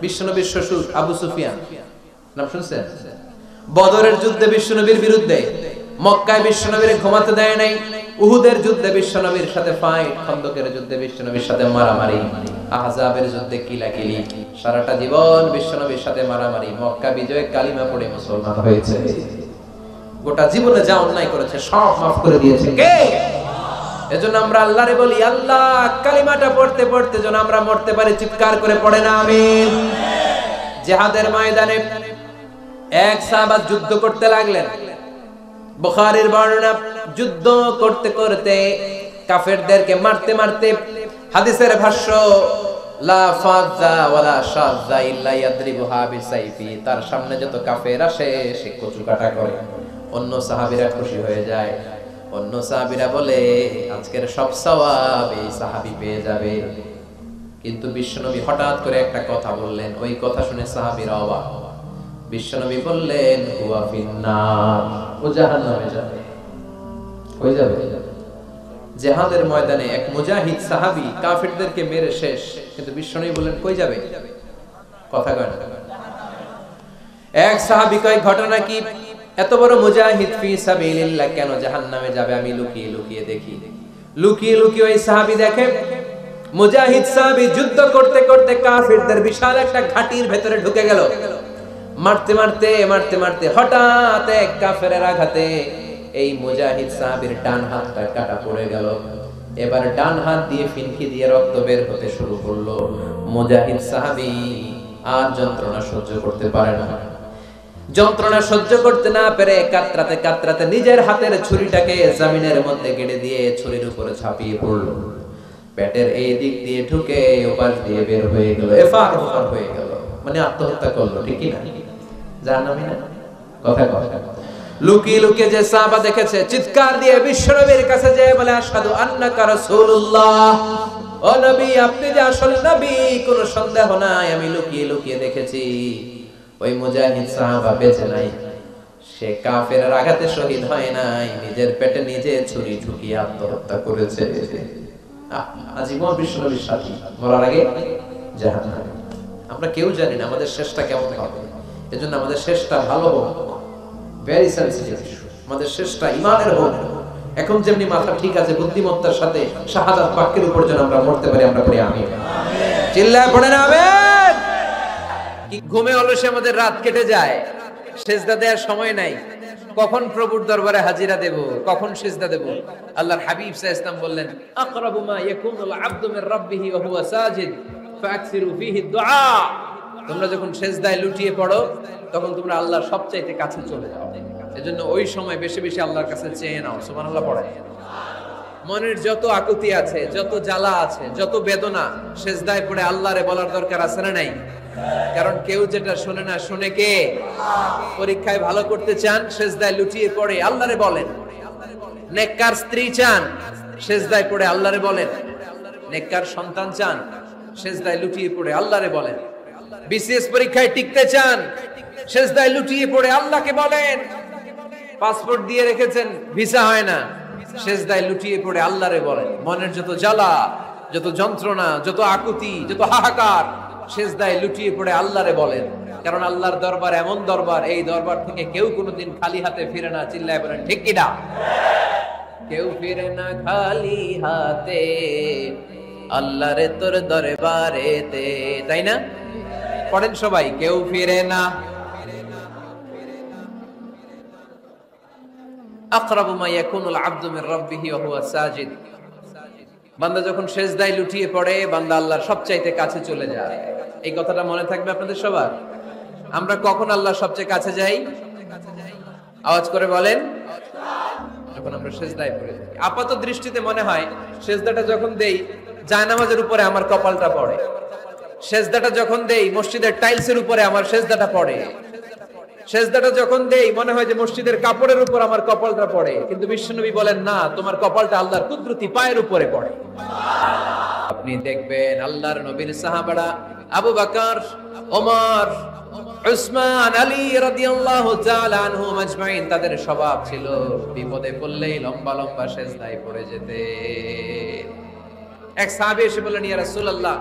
বিশ্বনবীর শ্বশুর আবু সুফিয়ান, নাম শুনছেন? বদরের যুদ্ধে বিশ্বনবীর বিরুদ্ধে, মক্কায় বিশ্বনবীর ঘুমাতে দেয় নাই, উহুদের যুদ্ধে বিশ্বনবীর সাথে ফাইট, খন্দকের যুদ্ধে বিশ্বনবীর সাথে মারামারি, আহজাবের যুদ্ধে কিলাকিলি, সারাটা জীবন বিশ্বনবীর সাথে মারামারি, মক্কা বিজয়ে কালিমা পড়ে মুসলমান হয়েছে। গোটা জীবনে যা অন্যায় করেছে সব মাফ করে দিয়েছে কে? এজন্য আমরা আল্লাহরে বলি, আল্লাহ কালিমাটা পড়তে পড়তে যেন আমরা মরতে পারি, চিৎকার করে পড়ে না আমিন। জিহাদের ময়দানে এক সাহাবা যুদ্ধ করতে লাগলেন। বুখারীর বর্ণনা, যুদ্ধ করতে করতে কাফেরদেরকে মারতে মারতে, হাদিসের ভাষ্য লা ফাযা ওয়ালা শাযা ইল্লা ইয়াদরিবুহা বিসাইফি, তার সামনে যত কাফের আসে সে কচু কাটা করে। অন্য সাহাবীরা খুশি হয়ে যায়, অন্য সাহাবীরা বলে আজকের সব সওয়াব এই সাহাবী পেয়ে যাবে। কিন্তু বিশ্বনবী হঠাৎ করে একটা কথা বললেন, ওই কথা শুনে সাহাবীরা অবাক। বিশ্বনবী বললেন হুয়া ফিন্নার, ও জাহান্নামে যাবে। কই যাবে? জিহাদের ময়দানে এক মুজাহিদ সাহাবী কাফেরদেরকে মেরে শেষ, কিন্তু বিশ্বনবী বললেন কই যাবে? কথা কয় না। এক সাহাবী কয় ঘটনা কি? এত বড় মুজাহিদ ফি সাবিলিল্লাহ কেন জাহান্নামে যাবে? আমি লুকিয়ে লুকিয়ে দেখি। লুকিয়ে লুকিয়ে ওই সাহাবী দেখে মুজাহিদ সাহাবী যুদ্ধ করতে করতে কাফেরদের বিশাল একটা ঘাটির ভেতরে ঢুকে গেল। মারতে মারতে মারতে মারতে হঠাৎ এক কাফেরের আঘাতে এই মুজাহিদ সাহাবীর ডান হাতটা কাটা পড়ে গেল। এবার ডান হাত দিয়ে ফিনকি দিয়ে রক্ত বের হতে শুরু করলো। মুজাহিদ সাহাবী আর যন্ত্রণা সহ্য করতে পারে না। যন্ত্রণা সহ্য করতে না পেরে কাতরাতে কাতরাতে নিজের হাতের ছুরিটাকে জমিনের মধ্যে গেড়ে দিয়ে ছুরির উপরে ঝাঁপিয়ে পড়ল। পেটের এই দিক দিয়ে ঢুকে ওপাশ দিয়ে বের হয়ে গেল, এফার ওফার হয়ে গেল, মানে আত্মহত্যা করলো। ঠিক কি না? জাহান্নামী না? কথা কথা। লুকিয়ে লুকিয়ে যে সাহাবা দেখেছে চিৎকার দিয়ে বিশ্বনবীর কাছে যেয়ে বলে আশহাদু আন্নাকা রাসূলুল্লাহ, ও নবী আপনি যে আসল নবী, কোনো সন্দেহ নাই, আমি লুকিয়ে লুকিয়ে দেখেছি ওই মুজাহিদ সাহাবা বেঁচে নাই, সে কাফেরের আঘাতে শহীদ হয় নাই, নিজের পেটে নিজে ছুরি ঢুকিয়ে আত্মহত্যা করেছে। আজীবন বিশ্বনবীর সাথী, মরার আগে জাহান্নামে। আমরা কেউ জানি না আমাদের শেষটা কেমন হবে, এজন্য আমাদের শেষটা ভালো হোক, ভেরি সেনসিটিভ ইস্যু, আমাদের শেষটা ইমানের হোক। এখন যেমনি মাথা ঠিক আছে, বুদ্ধিমত্তার সাথে শাহাদাত বাক্যের উপর যেন আমরা মরতে পারি, আমরা করি আমিন। চিল্লায় পড়েন আমিন। কি ঘুমে অলসে আমাদের রাত কেটে যায়, সিজদা দেওয়ার সময় নাই, কখন প্রভুর দরবারে হাজিরা দেব, কখন সিজদা দেব। আল্লাহর হাবিব সাল্লাল্লাহু আলাইহি ওয়াসাল্লাম বললেন আকরাবু মা ইয়াকুনুল আবদু মির রাব্বিহি ওয়া হুয়া সাজিদ ফাকসিরু ফীহি দুআ। তোমরা যখন সিজদায় লুটিয়ে পড়ো তখন তোমরা আল্লাহর সবচাইতে কাছে চলে যাও, এজন্য ওই সময় বেশি বেশি আল্লাহর কাছে চেয়ে নাও। সুবহানাল্লাহ পড়ে। মনের যত আকুতি আছে, যত জ্বালা আছে, যত বেদনা, সিজদায় পড়ে আল্লাহরে বলার দরকার আছে না নাই? কারণ কেউ যেটা শুনে না, শুনে কে? পরীক্ষায় ভালো করতে চান, সিজদায় লুটিয়ে পড়ে আল্লাহরে বলেন। নেককার স্ত্রী চান, সিজদায় পড়ে আল্লাহরে বলেন। নেককার সন্তান চান, সিজদায় লুটিয়ে পড়ে আল্লাহরে বলেন। বিসিএস পরীক্ষায় টিকতে চান, সিজদায় লুটিয়ে পড়ে আল্লাহকে বলেন। পাসপোর্ট দিয়ে রেখেছেন, ভিসা হয় না, সিজদায় লুটিয়ে পড়ে আল্লাহরে বলেন। মনের যত জ্বালা, যত যন্ত্রণা, যত আকুতি, যত হাহাকার, সিজদায় লুটিয়ে পড়ে আল্লাহরে বলেন। কারণ আল্লাহর দরবার এমন দরবার, এই দরবার থেকে কেউ কোনোদিন খালি হাতে ফিরে না। চিল্লায় বলেন ঠিক কি না? কেউ ফিরে না খালি হাতে আল্লাহরে তোর দরবারেতে, তাই না? পড়েন সবাই, কেউ ফিরে না। আকরাবু মা ইয়াকুনুল আবদু মির রাব্বিহি ওয়া হুয়া সাজিদ। বান্দা যখন সিজদায় লুটিয়ে পড়ে, বান্দা আল্লাহর সবচাইতে কাছে চলে যায়। এই কথাটা মনে থাকবে আপনাদের সবার। আমরা কখন আল্লাহর সবচেয়ে কাছে যাই? আওয়াজ করে বলেন, যখন আমরা সিজদায় পড়ে যাই। আপাত দৃষ্টিতে মনে হয় সিজদাটা যখন দেই জায়নামাজের উপরে আমার কপালটা পড়ে, সিজদাটা যখন দেই মসজিদের টাইলসের উপরে আমার সিজদাটা পড়ে, সিজদাটা যখন দেই মনে হয় যে মসজিদের কাপড়ের উপর আমার কপালটা পড়ে। কিন্তু বিশ্বনবী বলেন না, তোমার কপালটা আল্লাহর কুদরতি পায়ের উপরে পড়ে। আপনি দেখবেন আল্লাহর নবীর সাহাবারা আবু বকর, ওমর, উসমান, আলী রাদিয়াল্লাহু তাআলা আনহুম আজমাইন, তাদের স্বভাব ছিল বিপদে পড়লেই লম্বা লম্বা সিজদায় পড়ে যেতে। এক সাহাবী এসে বললেন, ইয়া রাসূলুল্লাহ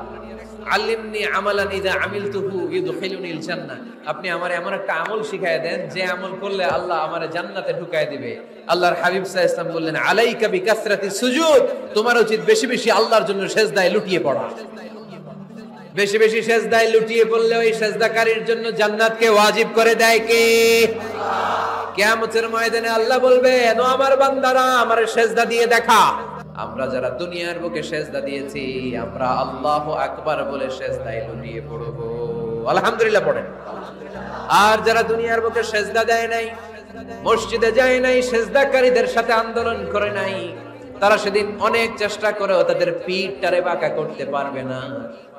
আল্লিমনি আমালান ইযা আমিলতুহু ইউদখিলুনিল জান্নাহ, আপনি আমারে এমন একটা আমল শিখায় দেন যে আমল করলে আল্লাহ আমারে জান্নাতে ঢুকায় দিবে। আল্লাহর হাবিব সাল্লাল্লাহু আলাইহি ওয়াসাল্লাম বললেন, আলাইকা বিকাসরাতিস সুজুদ, তোমার উচিত বেশি বেশি আল্লাহর জন্য সিজদায় লুটিয়ে পড়া। বেশি বেশি সিজদায় লুটিয়ে পড়লে ওই সিজদাকারীর জন্য জান্নাতকে ওয়াজিব করে দেয় কে? কিয়ামতের ময়দানে আল্লাহ বলবেন, ও আমার বান্দারা, আমারে সিজদা দিয়ে দেখা। আমরা যারা দুনিয়ার বুকে সিজদা দিয়েছি, আমরা আল্লাহু আকবার বলে সিজদায় লুটিয়ে পড়ব, আলহামদুলিল্লাহ পড়েন। আর যারা দুনিয়ার বুকে সিজদা দেয় নাই, মসজিদে যায় নাই, সিজদাকারীদের সাথে আন্দোলন করে নাই, তারা সেদিন অনেক চেষ্টা করেও তাদের পিঠটারে বাঁকা করতে পারবে না।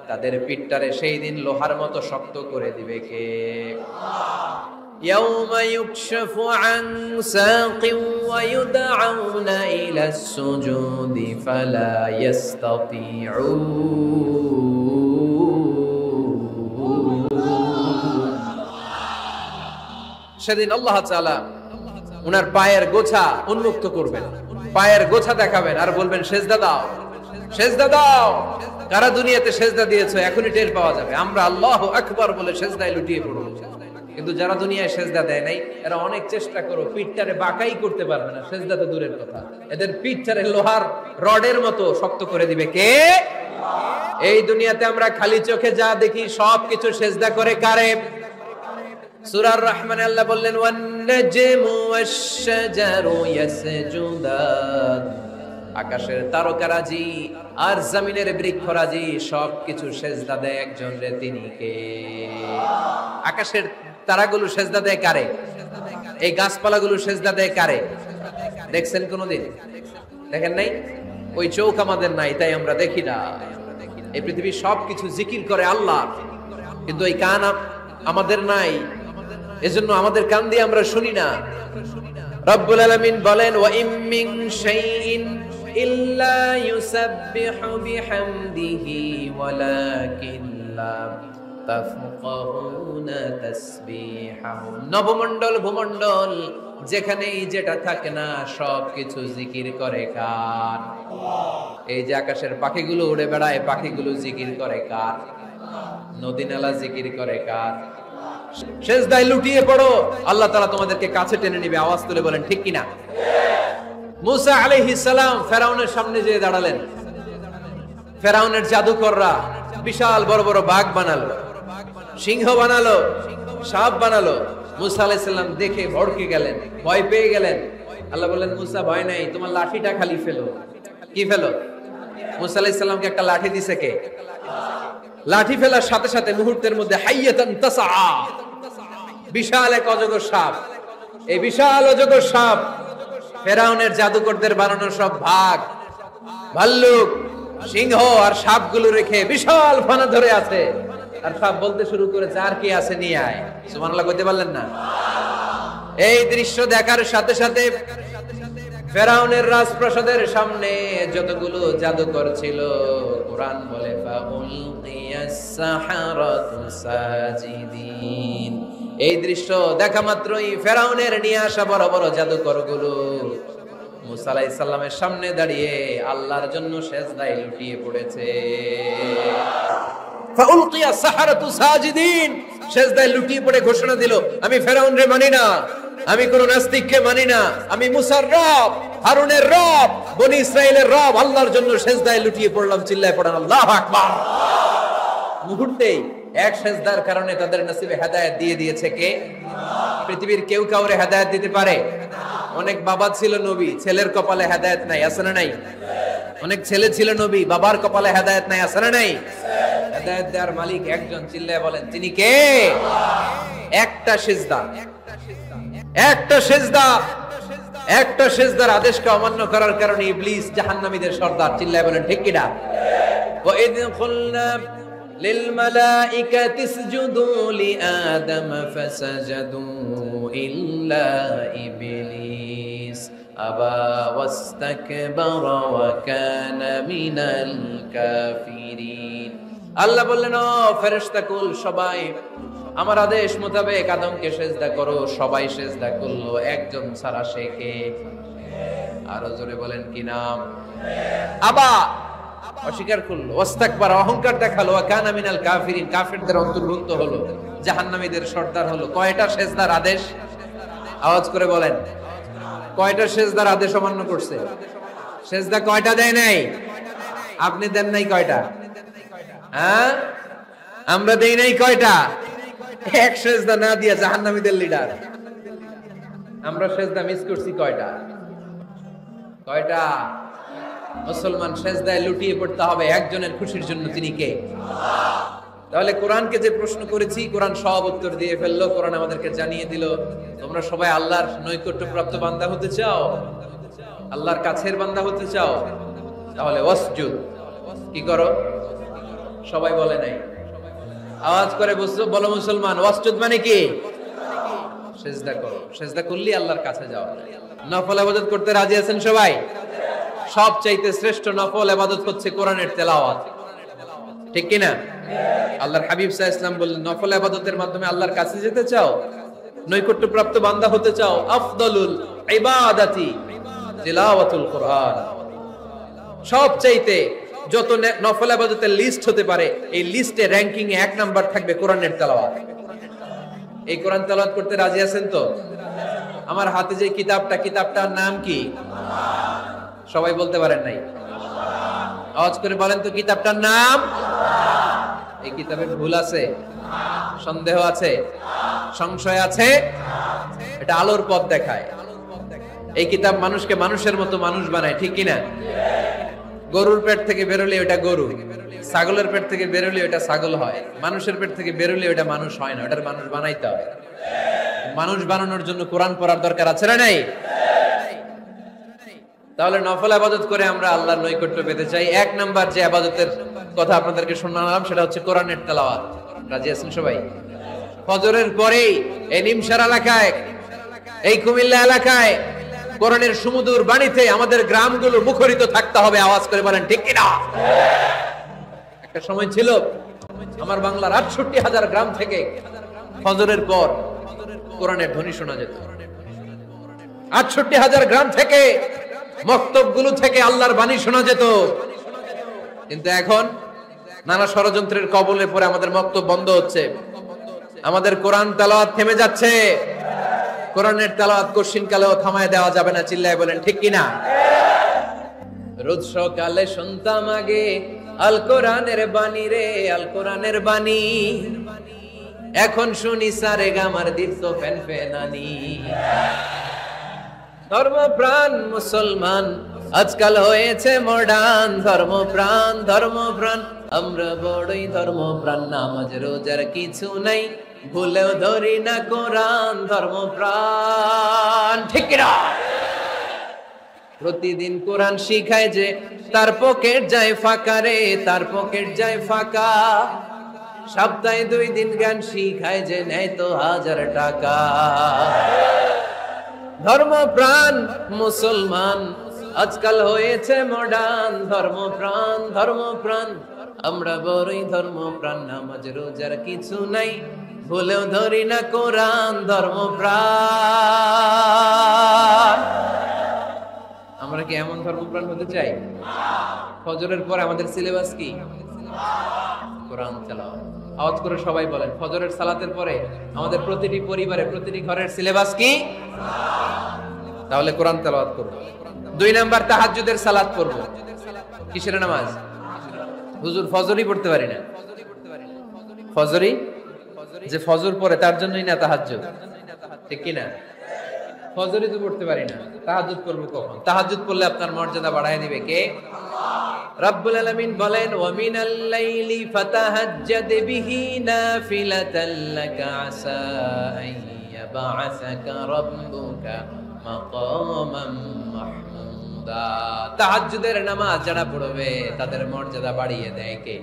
তাদের পিঠটারে সেই দিন লোহার মতো শক্ত করে দিবে কে? يوم يكشف عن ساق ويدعون إلى السجود فلا يستطيعون। সেদিন আল্লাহ তাআলা উনার পায়ের গোছা উন্মুক্ত করবেন, পায়ের গোছা দেখাবেন আর বলবেন, সেজদা দাও, সেজদা দাও। কারা দুনিয়াতে সেজদা দিয়েছো এখনই টের পাওয়া যাবে। আমরা আল্লাহু আকবার বলে সেজদায় লুটিয়ে পড়ব। কিন্তু যারা দুনিয়ায় সেজদা দেয় নাই, এরা অনেক চেষ্টা করো, পিঠটারে বাঁকাই করতে পারবে না, সেজদা তো দূরের কথা, এদের পিঠটারে লোহার রডের মতো শক্ত করে দিবে কে? এই দুনিয়াতে আমরা খালি চোখে যা দেখি সবকিছু সেজদা করে কারে? সূরা আর-রহমানে আল্লাহ বললেন, ওয়ান নাজমু ওয়াশ-শাজারু ইয়াসজুদান, আকাশের তারকারাজি আর জমিনের বৃক্ষরাজি সবকিছু সেজদা দেয় একজন রে, তিনি কে? আকাশের তারাগুলো সেজদা দেয় কারে? এই গাছপালাগুলো সেজদা দেয় কারে? দেখছেন কোনদিন? দেখেন নাই? ওই চোখ আমাদের নাই, তাই আমরা দেখি না। এই পৃথিবীর সবকিছু জিকির করে আল্লাহ, কিন্তু এই কান আমাদের নাই, এজন্য আমাদের কান দিয়ে আমরা শুনি না। রব্বুল আলামিন বলেন, ওয়া ইম মিন শাইইন ইল্লা ইউসাব্বিহু বিহামদিহি ওয়ালাকিন লা তাফকাহুনা তাসবিহাহুম। নবমণ্ডল ভূমণ্ডল যেখানেই যেটা থাকে না সবকিছু জিকির করে কার? এই যে আকাশের পাখিগুলো উড়ে বেড়ায়, পাখিগুলো জিকির করে কার? নদী নালা জিকির করে কার? সেজদায় লুটিয়ে পড়ো, আল্লাহ তাআলা তোমাদেরকে কাছে টেনে নিবে। আওয়াজ তুলে বলেন ঠিক কিনা? মুসা আলাইহিস সালাম ফেরাউনের সামনে যেয়ে দাঁড়ালেন। ফেরাউনের জাদুকররা বিশাল বড় বড় বাঘ বানালো, সিংহ বানালো, সাপ বানালো। মুসা আলাইহিস সালাম দেখে ভড়কে গেলেন, ভয় পেয়ে গেলেন। আল্লাহ বললেন, মুসা ভয় নাই, তোমার লাঠিটা খালি ফেলো। কি ফেলো? মুসা আলাইহিস সালামকে একটা লাঠি দিছে কে? লাঠি ফেলার সাথে সাথে মুহূর্তের মধ্যে হাইয়াতান তাসআ, বিশাল এক অজগর সাপ। এই বিশাল অজগর সাপ ফেরাউনের জাদুকরদের বানানো সব ভাগ, ভাল্লুক, সিংহ আর সাপগুলো রেখে বিশাল ফানা ধরে আছে। আর সাপ বলতে শুরু করেছে, আর কি আছে নিয়ে আয়। সুবহানাল্লাহ কইতে পারলেন না? এই দৃশ্য দেখার সাথে সাথে ফেরাউনের রাজপ্রাসাদের সামনে যতগুলো জাদুকর ছিল, কোরআন বলে ফাউলকিয়াস সাহারাতু সাজিদিন। এই দৃশ্য দেখা মাত্রই ফেরাউনের নিয়ে আসা বড় বড় জাদুকরগুলো মুসা আলাইহিস সালামের সামনে দাঁড়িয়ে আল্লাহর জন্য সিজদায় লুটিয়ে পড়েছে। ফাউলকিয়াস সাহারাতু সাজিদিন, সিজদায় লুটিয়ে পড়ে ঘোষণা দিল, আমি ফেরাউনরে মানি না, আমি কোন নাস্তিককে মানি না, আমি মুসার রব, হারুনের রব, বনি ইসরাইলের রব, আল্লাহর জন্য সিজদায় লুটিয়ে পড়লাম। চিল্লায় পড়েন আল্লাহু আকবার। মুহূর্তেই এক সিজদার কারণে তাদের নসিবে হেদায়েত দিয়ে দিয়েছে কে? পৃথিবীর কেউ কাউরে হেদায়েত দিতে পারে? অনেক বাবা ছিল নবী, ছেলের কপালে হেদায়েত নাই, আছে না নাই? অনেক ছেলে ছিল নবী, বাবার কপালে হেদায়েত নাই, আছে না নাই? হেদায়েত দেওয়ার মালিক একজন, চিল্লায় বলেন তিনি কে? একটা সিজদা, একটা সিজদা, একটা সিজদার আদেশকে অমান্য করার কারণে ইবলিস জাহান্নামীদের সর্দার। চিল্লায় বলেন ঠিক কিনা? ওয়া ইয কুলনা লিল মালাইকাতি ইসজুদু লিআদম ফাসাজাদু ইল্লা ইবলিস আবা ওয়াস্তাকবারা ওয়া কানা মিনাল কাফিরিন। আল্লাহ বললেন, ও ফেরেশতাকুল সবাই আমার আদেশ মোতাবেক আদমকে সিজদা করো। সবাই সিজদা করলো, একজন ছাড়া, সে কে? আরো জোরে বলেন কি নাম? আবা, অস্বীকার করলো, ওয়াস্তাকবারা অহংকার দেখালো, ওয়া কানা মিনাল কাফিরিন কাফিরদের অন্তর্ভুক্ত হলো, জাহান্নামীদের সর্দার হলো। কয়টা সেজদার আদেশ? আওয়াজ করে বলেন, কয়টা সেজদার আদেশ অমান্য করছে? সেজদা কয়টা দেয় নাই? আপনি দেন নাই কয়টা? হ্যাঁ, আমরা দেই নাই কয়টা? এক সেজদা না দিয়া জাহান্নামীদের লিডার। আমরা সেজদা মিস করছি কয়টা? কয়টা? মুসলমান সেজদায় লুটিয়ে পড়তে হবে একজনের খুশির জন্য, তিনি কে? তাহলে কোরআনকে যে প্রশ্ন করেছি, কোরআন সব উত্তর দিয়ে ফেললো। কোরআন আমাদেরকে জানিয়ে দিল, তোমরা সবাই আল্লাহর নৈকট্যপ্রাপ্ত বান্দা হতে চাও, আল্লাহর কাছের বান্দা হতে চাও, তাহলে ওয়াসজুদ, কি করো? সবাই বলে নাই, আওয়াজ করে বলো মুসলমান, ওয়াসজুদ মানে কি? সেজদা করো। সেজদা করলে আল্লাহর কাছে যাও। নফল ইবাদত করতে রাজি আছেন সবাই? সবচাইতে শ্রেষ্ঠ নফল ইবাদত হচ্ছে কোরআনের তেলাওয়াত, ঠিক কি না? আল্লাহর হাবিব সাল্লাল্লাহু আলাইহি ওয়াসাল্লাম বললেন, নফল ইবাদতের মাধ্যমে আল্লাহর কাছে যেতে চাও, নৈকট্যপ্রাপ্ত বান্দা হতে চাও, আফদলুল ইবাদাতি তিলাওয়াতুল কোরআন। সবচাইতে যত নফল ইবাদতের লিস্ট হতে পারে, এই লিস্টে র‍্যাঙ্কিং এ 1 নাম্বার থাকবে কোরআনের তেলাওয়াত। এই কোরআন তেলাওয়াত করতে রাজি আছেন তো? আমার হাতে যে কিতাবটার নাম কি? সবাই বলতে পারেন নাই? আওয়াজ করে বলেন তো, কিতাবটার নাম? এই কিতাবে ভুল আছে? সন্দেহ আছে? সংশয় আছে? এটা আলোর পথ দেখায়। এই কিতাব মানুষকে মানুষের মতো মানুষ বানায়, ঠিক কিনা? গরুর পেট থেকে বেরোলে ওটা গরু, ছাগলের পেট থেকে বেরোলে ওটা ছাগল হয়, মানুষের পেট থেকে বেরোলে ওটা মানুষ হয় না, ওটার মানুষ বানাইতে হয়। মানুষ বানানোর জন্য কোরআন পড়ার দরকার আছে না নাই? তাহলে নফল ইবাদত করে আমরা আল্লাহর নৈকট্য পেতে চাই। 1 নাম্বার যে ইবাদতের কথা আপনাদেরকে শোনালাম, সেটা হচ্ছে কোরআনের তেলাওয়াত। রাজি আছেন সবাই? ফজরের পরেই এই নিমসার এলাকায়, এই কুমিল্লা এলাকায় কোরআনের সুমধুর বাণীতে আমাদের গ্রামগুলো মুখরিত থাকতে হবে। আওয়াজ করে বলেন, ঠিক কিনা? একটা সময় ছিল আমার বাংলার ৬৮,০০০ গ্রাম থেকে ফজরের পর কোরআনের ধ্বনি শোনা যেত। ৬৮,০০০ গ্রাম থেকে, মক্তবগুলো থেকে আল্লাহর বাণী শোনা যেত। কিন্তু এখন নানা ষড়যন্ত্রের কবলে পড়ে আমাদের মক্তব বন্ধ হচ্ছে, আমাদের কোরআন তেলাওয়াত থেমে যাচ্ছে। কোরআনের তেলাওয়াত কশিন কালেও থামায় দেওয়া যাবে না। চিল্লায় বলেন, ঠিক কিনা? রোজ সকালে শুনতাম আগে আল কোরআনের বাণী রে, আল কোরআনের বাণী। এখন শুনি সারে গামার দীপ্ত ফেন ফেনানি। ধর্মপ্রাণ মুসলমান আজকাল হয়েছে মডার্ন, ধর্মপ্রাণ ধর্মপ্রাণ আমরা বড়ই ধর্মপ্রাণ। নামাজ রোজার কিছু নাই, ভুলেও ধরি না কোরআন, ধর্মপ্রাণ, ঠিক না? প্রতিদিন কোরআন শিখায় যে তার পকেট যায় ফাঁকা রে, তার পকেট যায় ফাঁকা। সপ্তাহে 2 দিন গান শিখায় যে নেয় তো 1000 টাকা। ধর্মপ্রাণ মুসলমান আজকাল হয়েছে মডার্ন, ধর্মপ্রাণ ধর্মপ্রাণ আমরা বড়ই ধর্মপ্রাণ। নামাজ রোজার কিছু নাই, ভুলেও ধরি না কোরআন, ধর্মপ্রাণ। আমরা কি এমন ধর্মপ্রাণ হতে চাই? ফজরের পর আমাদের সিলেবাস কি? কোরআন তেলাওয়াত। আওয়াজ করে সবাই বলেন, ফজরের সালাতের পরে আমাদের প্রতিটি পরিবারে, প্রতিটি ঘরের সিলেবাস কি? তাহলে কোরআন তেলাওয়াত করব। 2 নাম্বার তাহাজ্জুদের সালাত পড়ব। কিসের নামাজ? হুজুর ফজরই পড়তে পারি না। ফজরই যে ফজর পড়ে তার জন্যই না তাহাজ্জুদ, ঠিক কি না? ফজরই তো পড়তে পারি না, তাহাজ্জুদ পড়ব কখন? তাহাজ্জুদ পড়লে আপনার মর্যাদা বাড়ায় দিবে কে? রব্বুল আলামিন বলেন, ওয়া মিনাল লাইলি ফাতাহাজ্জাদ বিহি নাফিলাতাল লাকা আসা আইয়াবাসাকা রাব্বুকা মাকামান মাহমুদা। তাহাজ্জুদের নামাজ যারা পড়বে তাদের মর্যাদা বাড়িয়ে দেয় কে?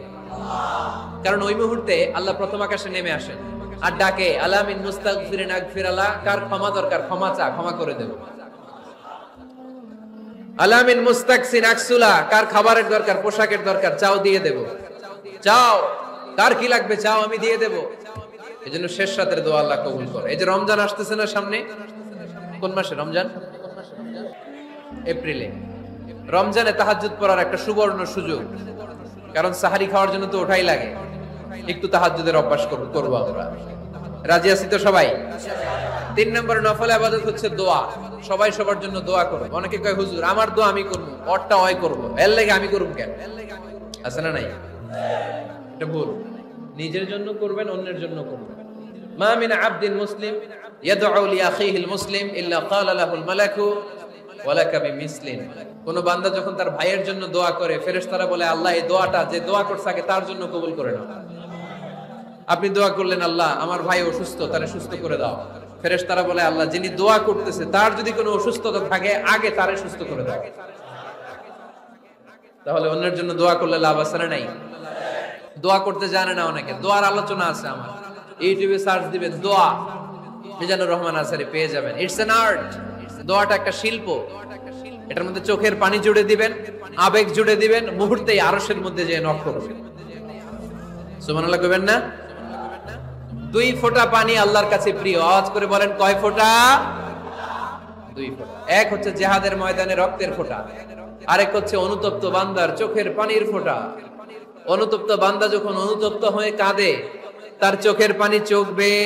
কারণ ওই মুহূর্তে আল্লাহ প্রথম আকাশে নেমে আসেন আর ডাকে, আলা মিন মুস্তাগফিরিন আগফিরাল্লাহ, কার ক্ষমা দরকার ক্ষমা চা, ক্ষমা করে দেব। আলা মিন মুস্তাকসিন আকসুলা, কার খাবারের দরকার, পোশাকের দরকার, চাও দিয়ে দেব। চাও, কার কি লাগবে চাও, আমি দিয়ে দেব। এজন্য শেষ রাতের দোয়া আল্লাহ কবুল করে। এই যে রমজান আসতেছে না সামনে, কোন মাসে রমজান? এপ্রিলে। রমজানে তাহাজ্জুদ পড়ার একটা সুবর্ণ সুযোগ, কারণ সাহারি খাওয়ার জন্য তো ওঠাই লাগে। একটু তাহাজ্জুদের অভ্যাস করবো আমরা। রাজি আছি তো সবাই? 3 নম্বর নফল ইবাদত হচ্ছে দোয়া। সবাই সবার জন্য দোয়া করো। অনেকে কয় হুজুর আমার দোয়া আমি করবো, ওরটা ওই করবো, এর লাগে আমি করব কেন? আছে না নাই? এটা ভুল। নিজের জন্য করবেন, অন্যের জন্য করবেন। মা মিন আবদিন মুসলিম ইয়াদউ লি আখিহিল মুসলিম ইল্লা ক্বালা লাহুল মালাকু ওয়া লাকা বিমিসলিন। কোন বান্দা যখন তার ভাইয়ের জন্য দোয়া করে, ফেরেশতারা বলে আল্লাহ এই দোয়াটা যে দোয়া করছে আগে তার জন্য কবুল করে নাও। আপনি দোয়া করলেন আল্লাহ আমার ভাই অসুস্থ, তারে সুস্থ করে দাও। ফেরেশতারা বলে আল্লাহ যিনি দোয়া করতেছে তার যদি কোনো অসুস্থতা থাকে আগে তারে সুস্থ করে দাও। তাহলে অন্যের জন্য দোয়া করলে লাভ আছে না নাই? দোয়া করতে জানে না অনেকে। দোয়ার আলোচনা আছে আমার, ইউটিউবে সার্চ দিবেন দোয়া, মিজানুর রহমান আসারি পেয়ে যাবেন। It's an art. দোয়াটা একটা শিল্প। এটার মধ্যে চোখের পানি জুড়ে দিবেন, আবেগ জুড়ে দিবেন, মুহূর্তেই আরশের মধ্যে যে নক করবেন। সুবহানাল্লাহ কইবেন না? 2 ফোঁটা পানি আল্লাহর কাছে প্রিয়। আওয়াজ করে বলেন কয় ফোঁটা? 2 ফোঁটা। এক হচ্ছে জিহাদের ময়দানে রক্তের ফোঁটা, আরেক হচ্ছে অনুতপ্ত বান্দার চোখের পানির ফোঁটা। অনুতপ্ত বান্দা যখন অনুতপ্ত হয়ে কাঁদে, তার চোখের পানি চোখ বেয়ে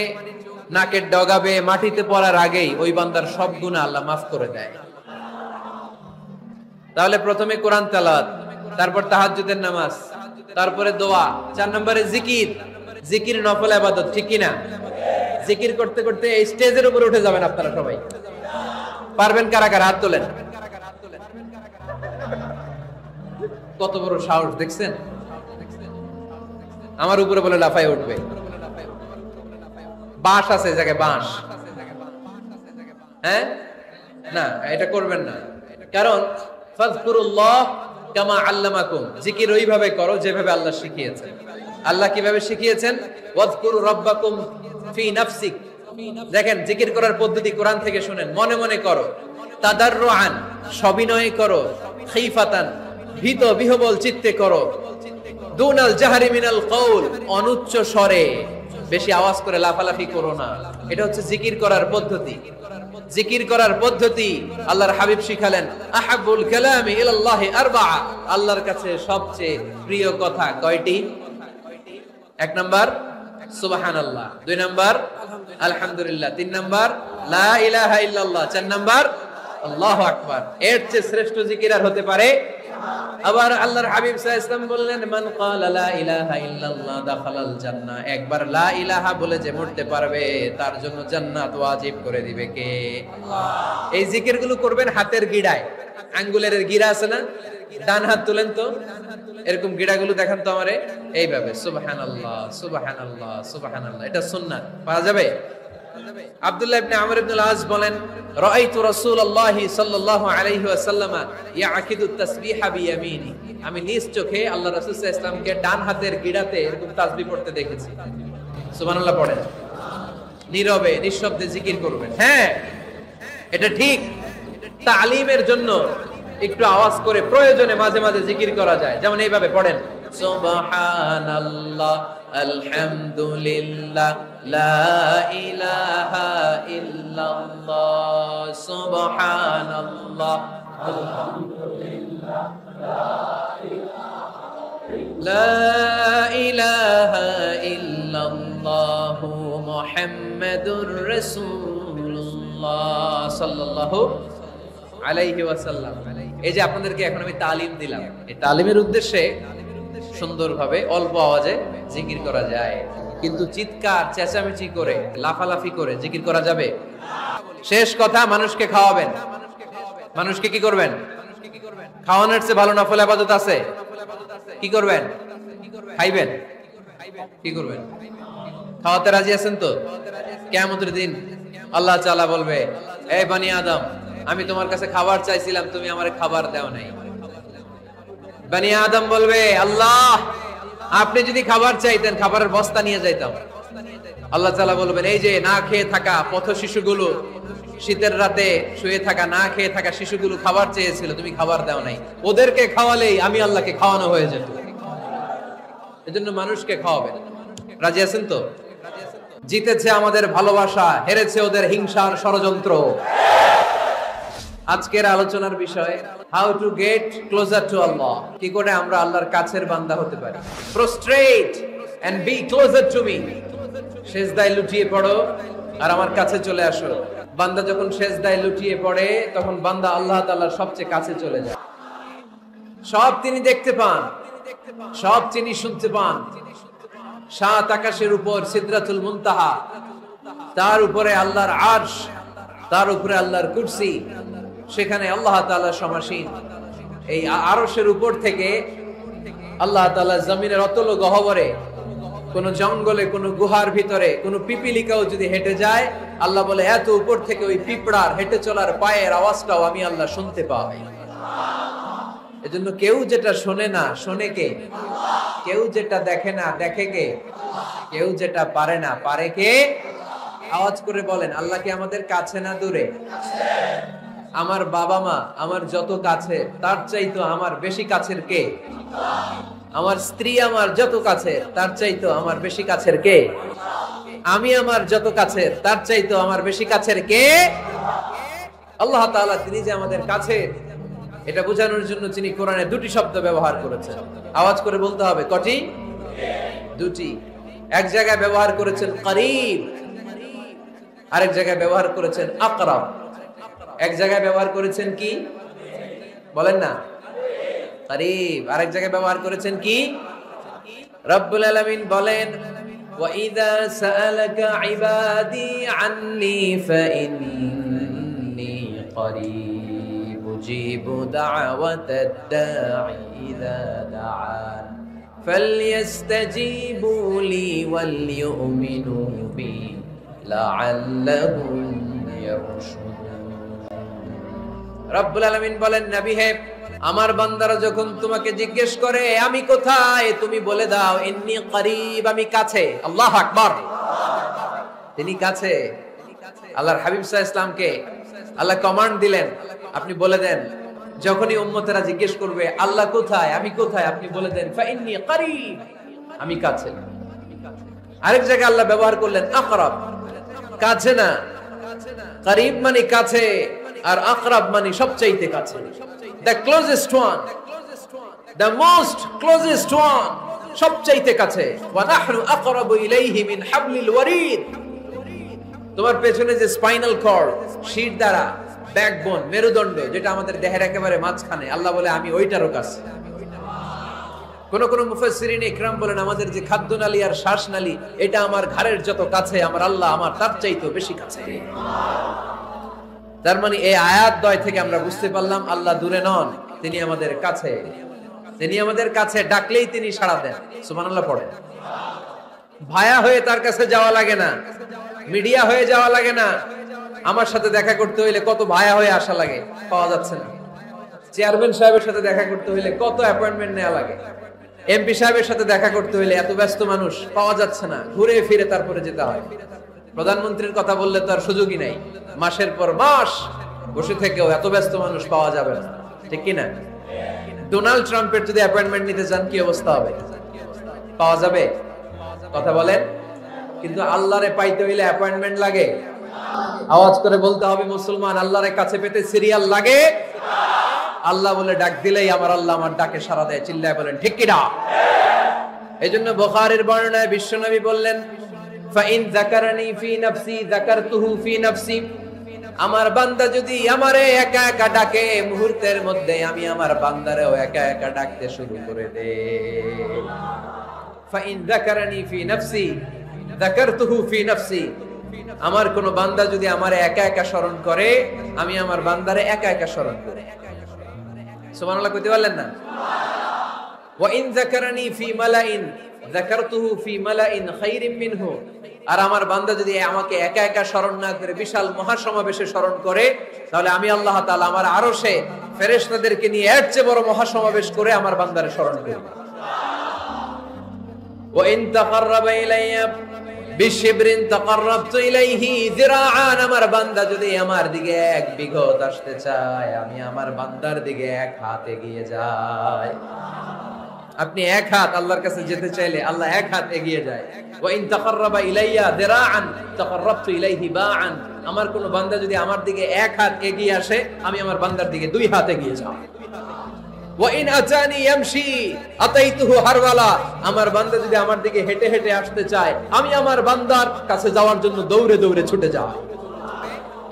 নাকের ডগাবে মাটিতে পড়ার আগেই ওই বান্দার সব গুনাহ আল্লাহ মাফ করে দেয়। তাহলে প্রথমে কোরআন তেলাওয়াত, তারপর তাহাজ্জুদের নামাজ, তারপরে দোয়া, 4 নম্বরে জিকির। জিকির নফল ইবাদত, ঠিক কি না? জিকির করতে করতে এই স্টেজের উপরে উঠে যাবেন আপনারা সবাই। পারবেন কারা কারা? হাত তোলেন। কত বড় সাহস দেখছেন? আমার উপরে বলে লাফায় উঠবে। বাঁশ আছে এই জায়গায়, বাঁশ। হ্যাঁ না, এটা করবেন না। কারণ ফাযকুরুল্লাহ কামা আল্লামাকুম, জিকির ওইভাবে করো যেভাবে আল্লাহ শিখিয়েছেন। আল্লাহ কিভাবে শিখিয়েছেন? ওয়াযকুরু রাব্বাকুম ফি নাফসিক। দেখেন জিকির করার পদ্ধতি কোরআন থেকে শুনেন। মনে মনে করো, তাদাররুআন সবিনয়ে করো, খাইফাতান ভীত বিহবল চিত্তে করো, দুনাল জাহরি মিনাল কওল অনুচ্চ স্বরে, বেশি আওয়াজ করে লাফালাফি করো না। এটা হচ্ছে জিকির করার পদ্ধতি। জিকির করার পদ্ধতি আল্লাহর হাবিব শিখালেন, আহাব্বুল কালামি ইলাল্লাহি আরবাআ, আল্লাহর কাছে সবচেয়ে প্রিয় কথা কয়টি? 1 নাম্বার সুবহানাল্লাহ, 2 নাম্বার আলহামদুলিল্লাহ, 3 নাম্বার লা ইলাহা ইল্লাল্লাহ, 4 নাম্বার আল্লাহু আকবার। এর চেয়ে শ্রেষ্ঠ জিকির আর হতে পারে? আবার আল্লাহর হাবিব সাল্লাল্লাহু আলাইহি ওয়াসাল্লাম বললেন, মান ক্বালা লা ইলাহা ইল্লাল্লাহ দাখালাল জান্নাহ, একবার লা ইলাহা বলে যে মরতে পারবে তার জন্য জান্নাত ওয়াজিব করে দিবে কে? আল্লাহ। এই জিকিরগুলো করবেন হাতের গিড়ায়। আঙ্গুলের গিড়া আছে না? ডান হাত তুলেন তো, এরকম গিড়াগুলো দেখান তো আমারে, এইভাবে সুবহানাল্লাহ সুবহানাল্লাহ সুবহানাল্লাহ। এটা সুন্নাত, পাওয়া যাবে? আব্দুল্লাহ ইবনে আমর ইবনে আল আস বলেন, রাআইতু রাসূলুল্লাহি সাল্লাল্লাহু আলাইহি ওয়াসাল্লাম ইয়াকিদু তাসবিহা বিয়ামিনি, আমি নিজ চোখে আল্লাহ রাসূল সাল্লাল্লাহু আলাইহি ওয়াসাল্লামকে ডান হাতের গিড়াতে এরকম তাসবিহ পড়তে দেখেছি। সুবহানাল্লাহ পড়েন। নীরবে নিঃশব্দে জিকির করবেন। হ্যাঁ এটা ঠিক। তালিমের জন্য একটু আওয়াজ করে প্রয়োজনে মাঝে মাঝে জিকির করা যায়। যেমন এইভাবে পড়েন, সুবহানাল্লাহ আলহামদুলিল্লাহ লা ইলাহা ইল্লাল্লাহ, সুবহানাল্লাহ আলহামদুলিল্লাহ লা ইলাহা ইল্লাল্লাহ মুহাম্মাদুর রাসূলুল্লাহ সাল্লাল্লাহু আলাইহি ওয়াসাল্লাম। এই যে আপনাদেরকে এখন আমি তালিম দিলাম, এই তালিমের উদ্দেশ্যে সুন্দরভাবে অল্প আওয়াজে জিকির করা যায়, কিন্তু চিৎকার চেঁচামেচি করে লাফালাফি করে জিকির করা যাবে? শেষ কথা, মানুষকে খাওয়াবেন। মানুষকে কি করবেন? খাওয়ানোর চেয়ে ভালো নফল ইবাদত আছে? কি করবেন? খাইবেন। কি করবেন? খাওয়াতে রাজি আছেন তো? কিয়ামতের দিন আল্লাহ তাআলা বলবে, এই বনি আদম, আমি তোমার কাছে খাবার চাইছিলাম, তুমি আমারে খাবার দাও নাই। বনি আদম বলবে, আল্লাহ আপনি যদি খাবার চাইতেন খাবারের বস্তা নিয়ে যাইতাম। আল্লাহ তাআলা বলবেন, এই যে না খেয়ে থাকা পথ শিশুগুলো, শীতের রাতে শুয়ে থাকা না খেয়ে থাকা শিশুগুলো খাবার চেয়েছিল, তুমি খাবার দাও নাই। ওদেরকে খাওয়ালেই আমি আল্লাহকে খাওয়ানো হয়ে যেত। এজন্য মানুষকে খাওয়াবেন। রাজি আছেন তো? জিতেছে আমাদের ভালোবাসা, হেরেছে ওদের হিংসার ষড়যন্ত্র। আজকের আলোচনার বিষয় how to get closer to Allah, কি করে আমরা আল্লাহর কাছের বান্দা হতে পারি। Prostrate and be closer to me, সেজদায় লুটিয়ে পড়ো আর আমার কাছে চলে আসো। বান্দা যখন সেজদায় লুটিয়ে পড়ে তখন বান্দা আল্লাহ তাআলার সবচেয়ে কাছে চলে যায়। সব তিনি দেখতে পান, সব তিনি শুনতে পান। সাত আকাশের উপর সিদরাতুল মুনতাহা, তার উপরে আল্লাহর আরশ, তার উপরে আল্লাহর কুরসি, সেখানে আল্লাহ তাআলা সমাসীন। এই আরশের উপর থেকে আল্লাহ তাআলা জমিনের অতল গহ্বরে, কোন জঙ্গলে, কোন গুহার ভিতরে কোন পিপিলিকাও যদি হেঁটে যায়, আল্লাহ বলে এত উপর থেকে ওই পিঁপড়ার হেঁটে চলার পায়ের আওয়াজটাও আমি আল্লাহ শুনতে পাই। এজন্য কেউ যেটা শোনে না শোনে কে? কেউ যেটা দেখে না দেখে কে? কেউ যেটা পারে না পারে কে? আওয়াজ করে বলেন, আল্লাহ কি আমাদের কাছে না দূরে? আমার বাবা মা আমার যত কাছে, তার চাইতো আমার বেশি কাছের কে? আমার স্ত্রী আমার যত কাছে, তার চাইতো আমার বেশি কাছের কে? আমি আমার যত কাছের, তার চাইতো আমার বেশি কাছের কে? আল্লাহ তাআলা তিনি যে আমাদের কাছে, এটা বোঝানোর জন্য তিনি কোরআনে দুটি শব্দ ব্যবহার করেছেন। আওয়াজ করে বলতে হবে, কটি? দুটি। এক জায়গায় ব্যবহার করেছেন করিব, আরেক জায়গায় ব্যবহার করেছেন আকরাব। এক জায়গায় ব্যবহার করেছেন কি বলেন না? করিব। আরেক জায়গায় ব্যবহার করেছেন কি? রব্বুল আলামিন বলেন, ওয়া ইযা সাআলাকা ইবাদি আন্নী ফাইন্নী করিব উজিবু দাওয়াতাদ দাঈ ইযা দাআন ফালইস্তাজিবু লি ওয়াল ইউমিনু বি লাআল্লাহুম ইয়ারশুদুন। রব্বুল আলামিন বলেন, নবী হে, আমার বান্দারা যখন তোমাকে জিজ্ঞেস করে আমি কোথায়, তুমি বলে দাও ইন্নী করিব, আমি কাছে। আল্লাহু আকবার। তিনি কাছে। আল্লাহর হাবিব সাল্লাল্লাহু আলাইহি ওয়াসাল্লামকে আল্লাহ কমান্ড দিলেন, আপনি বলে দেন, যখনই উম্মতেরা জিজ্ঞেস করবে আল্লাহ কোথায়, আমি কোথায়, আপনি বলে দেন ফাইন্নী করিব, আমি কাছে। আরেক জায়গায় আল্লাহ ব্যবহার করলেন আকরাব, কাছে না। করিব মানে কাছে, আর আকরাব মানে সবচাইতে কাছে। The closest one, the most closest one, সবচাইতে কাছে। ওয়া নাহনু আকরাবু ইলাইহি মিন হাবলিল ওয়ারিদ। তোমার পেছনে যে স্পাইনাল কর্ড, শির দ্বারা, ব্যাকবোন, মেরুদণ্ড, যেটা আমাদের দেহের একেবারে মাঝখানে, আল্লাহ বলে আমি ওইটারও কাছে। কোন কোন মুফাসসিরিন ইকরাম বলেন, আমাদের যে খাদ্যনালী আর শ্বাসনালী, এটা আমার ঘাড়ের যত কাছে, আমার আল্লাহ আমার তার চাইতেও বেশি কাছে। তার মানে এই আয়াত দ্বয় থেকে আমরা বুঝতে পারলাম আল্লাহ দূরে নন, তিনি আমাদের কাছে। তিনি আমাদের কাছে, ডাকলেই তিনি সাড়া দেন। সুবহানাল্লাহ পড়েন। ভায়া হয়ে তার কাছে যাওয়া লাগে না, মিডিয়া হয়ে যাওয়া লাগে না। আমার সাথে দেখা করতে হইলে কত ভায়া হয়ে আসা লাগে, পাওয়া যাচ্ছে না। চেয়ারম্যান সাহেবের সাথে দেখা করতে হইলে কত অ্যাপয়েন্টমেন্ট নেওয়া লাগে। এমপি সাহেবের সাথে দেখা করতে হইলে এত ব্যস্ত মানুষ, পাওয়া যাচ্ছে না, ঘুরে ফিরে তারপরে যেতে হয়। প্রধানমন্ত্রীর কথা বললে তো আর সুযোগই নাই, মাসের পর মাস বসে থেকেও এত ব্যস্ত মানুষ পাওয়া যাবে না, ঠিক কি না? ডোনাল্ড ট্রাম্পের যদি অ্যাপয়েন্টমেন্ট নিতে চান কি অবস্থা হবে? পাওয়া যাবে? কথা বলেন। কিন্তু আল্লাহরে পাইতে হইলে অ্যাপয়েন্টমেন্ট লাগে। আওয়াজ করে বলতে হবে, মুসলমান, আল্লাহরে কাছে পেতে সিরিয়াল লাগে। আল্লাহ বলে ডাক দিলেই আমার আল্লাহ আমার ডাকে সাড়া দেয়। চিল্লায় বলেন ঠিক কি না? এইজন্য বুখারীর বর্ণনায় বিশ্বনবী বললেন, ফাইন যাকারানি ফি নাফসি যাকারতুহু ফি নাফসি। আমার বান্দা যদি আমারে একা একা ডাকে, মুহূর্তের মধ্যে আমি আমার বান্দারেও একা একা ডাকতে শুরু করে দেই। ফাইন যাকারানি ফি নাফসি যাকারতুহু ফি নাফসি। আমার কোন বান্দা যদি আমারে একা একা স্মরণ করে, আমি আমার বান্দারে একা একা স্মরণ করি। সুবহানাল্লাহ কইতে পারলেন না? ওয়া ইন যাকারানি ফি মালাইন যাকারতুহু ফি মালাইন খায়রিন মিনহু। আর আমার বান্দা যদি আমাকে একা একা স্মরণ না করে বিশাল মহাসমাবেশে স্মরণ করে, তাহলে আমি আল্লাহ তাআলা আমার আরশে ফেরেশতাদেরকে নিয়ে এর চেয়ে বড় মহাসমাবেশ করে আমার বান্দারে স্মরণ করি। ওয়া ইন তাকাররাবা ইলাইয়া বিশিবরিন তাকাররাবতু ইলাইহি যিরাআন। আমার বান্দা যদি আমার দিকে এক বিঘত আসতে চায়, আমি আমার বান্দার দিকে এক হাত এগিয়ে যাই। আপনি এক হাত আল্লাহর কাছে যেতে চাইলে আল্লাহ এক হাত এগিয়ে যায়। ওয়া ইন তাকাররাবা ইলাইয়া দিরাআন তাকাররাবতু ইলাইহি বাআন। আমার কোন বান্দা যদি আমার দিকে এক হাত এগিয়ে আসে, আমি আমার বান্দার দিকে দুই হাত এগিয়ে যাব। ওয়া ইন আতানি ইয়ামশি আতাইতুহু হারওয়ালা। আমার বান্দা যদি আমার দিকে হেঁটে হেঁটে আসতে চায়, আমি আমার বান্দার কাছে যাওয়ার জন্য দৌড়ে দৌড়ে ছুটে যাই।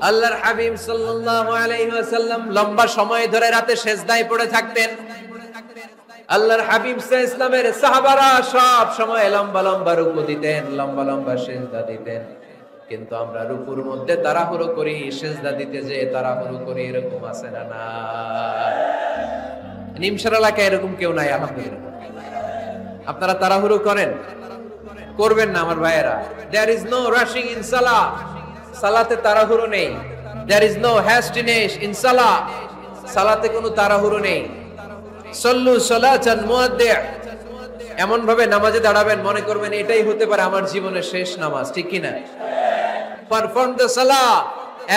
আল্লাহর হাবিব সাল্লাল্লাহু আলাইহি ওয়াসাল্লাম লম্বা সময় ধরে রাতে সিজদায় পড়ে থাকতেন। আল্লাহর হাবিব সাল্লাল্লাহু আলাইহি ওয়াসাল্লামের সাহাবারা সব সময় লম্বা লম্বা রুকু দিতেন, লম্বা লম্বা সিজদা দিতেন। কিন্তু আমরা রুকুর মধ্যে তাড়াহুড়ো করি, সিজদা দিতে যে তাড়াহুড়ো করি, এরকম আছে না? না, নিমশার এলাকায় এরকম কেউ নাই আলহামদুলিল্লাহ। আপনারা তাড়াহুড়ো করেন? করবেন না আমার ভাইয়েরা। There is no rushing in salah. সালাতে তাড়াহুড়ো নেই। There is no hastiness in salah. সালাতে কোনো তাড়াহুড়ো নেই। সল্লু সালাতান মুআদ্দি'। এমন ভাবে নামাজে দাঁড়াবেন মনে করবেন এটাই হতে পারে আমার জীবনের শেষ নামাজ, ঠিক কি না? Perform the salah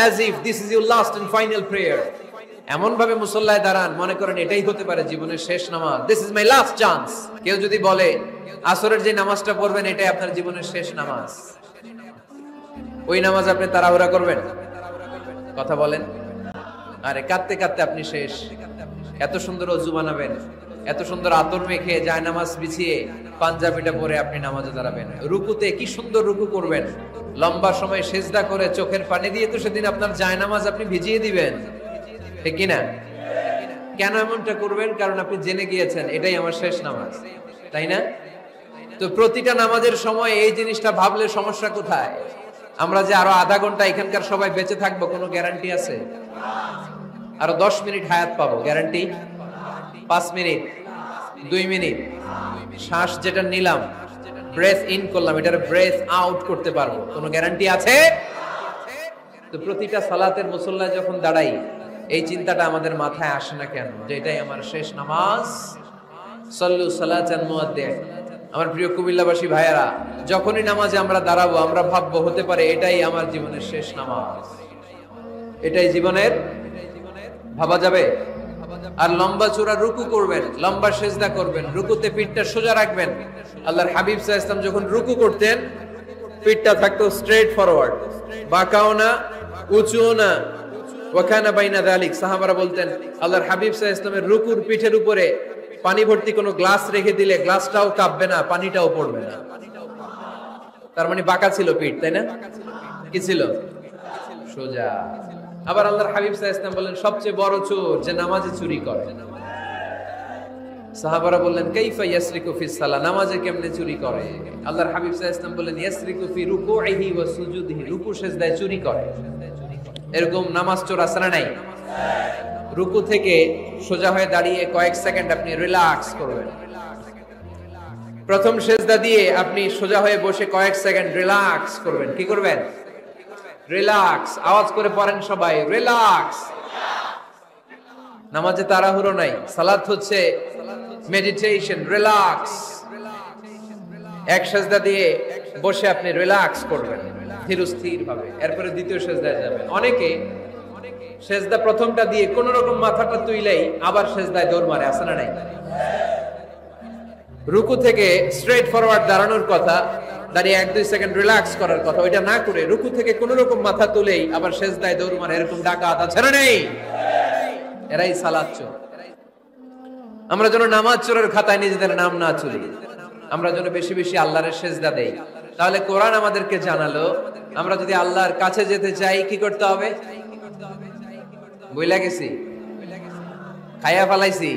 as if this is your last and final prayer. এমন ভাবে মুসল্লায় দাঁড়ান মনে করেন এটাই হতে পারে জীবনের শেষ নামাজ। This is my last chance. কেউ যদি বলে আসরের যে নামাজটা পড়বেন এটাই আপনার জীবনের শেষ নামাজ, ওই নামাজ আপনি তাড়াহুড়া করবেন? কথা বলেন। আরে কাঁদতে কাঁদতে আপনি শেষ। এত সুন্দর ওযু বানাবেন, এত সুন্দর আতর মেখে জায়নামাজ বিছিয়ে পাঞ্জাবিটা পরে আপনি নামাজে দাঁড়াবেন। রুকুতে কি সুন্দর রুকু করবেন, লম্বা সময় সিজদা করে চোখের পানি দিয়ে তো সেদিন আপনার জায়নামাজ আপনি ভিজিয়ে দিবেন, ঠিক কি না? কেন এমনটা করবেন? কারণ আপনি জেনে গিয়েছেন এটাই আমার শেষ নামাজ, তাই না? তো প্রতিটা নামাজের সময় এই জিনিসটা ভাবলে সমস্যা কোথায়? আমরা যে আরো আধা ঘন্টা এখানকার সবাই বেঁচে থাকবো কোনো গ্যারান্টি আছে? আরো 10 মিনিট হায়াত পাবো, গ্যারান্টি? 5 মিনিট, 2 মিনিট শ্বাস যেটা নিলাম, ব্রেথ ইন করলাম, এটার ব্রেথ আউট করতে পারবো, কোনো গ্যারান্টি আছে? তো প্রতিটা সালাতের মুসল্লায় যখন দাঁড়াই এই চিন্তাটা আমাদের মাথায় আসে না কেন যে এটাই আমার শেষ নামাজ? সল্লু সালাতান মুআদ্দি'। আমার প্রিয় কুমিল্লাবাসী ভাইয়েরা, যখনই নামাজে আমরা দাঁড়াবো আমরা ভাববো হতে পারে এটাই আমার জীবনের শেষ নামাজ, এটাই জীবনের, ভাবা যাবে? আর লম্বা চূড়া রুকু করবেন, লম্বা সিজদা করবেন, রুকুতে পিঠটা সোজা রাখবেন। আল্লাহর হাবিব সাল্লাল্লাহু আলাইহি ওয়াসাল্লাম যখন রুকু করতেন পিঠটা থাকতো স্ট্রেট ফরওয়ার্ড, বাঁকাও না উঁচুও না। ওয়াকানা বাইনা যালিক। সাহাবারা বলতেন আল্লাহর হাবিব সাল্লাল্লাহু আলাইহি ওয়াসাল্লামের রুকুর পিঠের উপরে পানি ভর্তি কোনো গ্লাস রেখে দিলে গ্লাসটাও কাঁপবে না, পানিটাও পড়বে না। তার মানে বাঁকা ছিল পিঠ, তাই না? কি ছিল? সোজা। আবার আল্লাহর হাবিব সাল্লাল্লাহু আলাইহি ওয়াসাল্লাম বললেন সবচেয়ে বড় চোর যে নামাজে চুরি করে। সাহাবারা বললেন কাইফা ইয়াসরিকু ফিস সালাহ, নামাজে কেমনে চুরি করে? আল্লাহর হাবিব সাল্লাল্লাহু আলাইহি ওয়াসাল্লাম বললেন ইয়াসরিকু ফি রুকুইহি ওয়া সুজুদিহি, রুকু সিজদায় চুরি করে। এরকম নামাজ চোর আছে না নাই? রুকু থেকে সোজা হয়ে দাঁড়িয়ে কয়েক সেকেন্ড আপনি রিল্যাক্স করবেন। প্রথম সিজদা দিয়ে আপনি সোজা হয়ে বসে কয়েক সেকেন্ড রিল্যাক্স করবেন। কি করবেন? রিল্যাক্স। আওয়াজ করে পড়েন সবাই, রিল্যাক্স। নামাজে তাড়াহুড়ো নাই, সালাত হচ্ছে মেডিটেশন, রিল্যাক্স। এক সিজদা দিয়ে বসে আপনি রিল্যাক্স করবেন ধীরস্থির ভাবে, এরপরে দ্বিতীয় সিজদায় যাবেন। অনেকে সিজদা প্রথমটা দিয়ে কোন রকম মাথাটা তুইলেই আবার সিজদায় দৌড় মারে, আছে না নাই? রুকু থেকে স্ট্রেট ফরওয়ার্ড দাঁড়ানোর কথা, দাঁড়িয়ে 1-2 সেকেন্ড রিল্যাক্স করার কথা, ওইটা না করে রুকু থেকে কোন রকম মাথা তুলেই আবার সিজদায় দৌড় মারে, এরকম ডাকাত আছে না নেই? এরাই সালাত চোর। আমরা যেন নামাজ চোরের খাতায় নিজেদের নাম না তুলি, আমরা যেন বেশি বেশি আল্লাহর সিজদা দেই। তাহলে কোরআন আমাদেরকে জানালো আমরা যদি আল্লাহর কাছে যেতে চাই কি করতে হবে? বইলা গেছি, খাইয়া ফেলাইছি।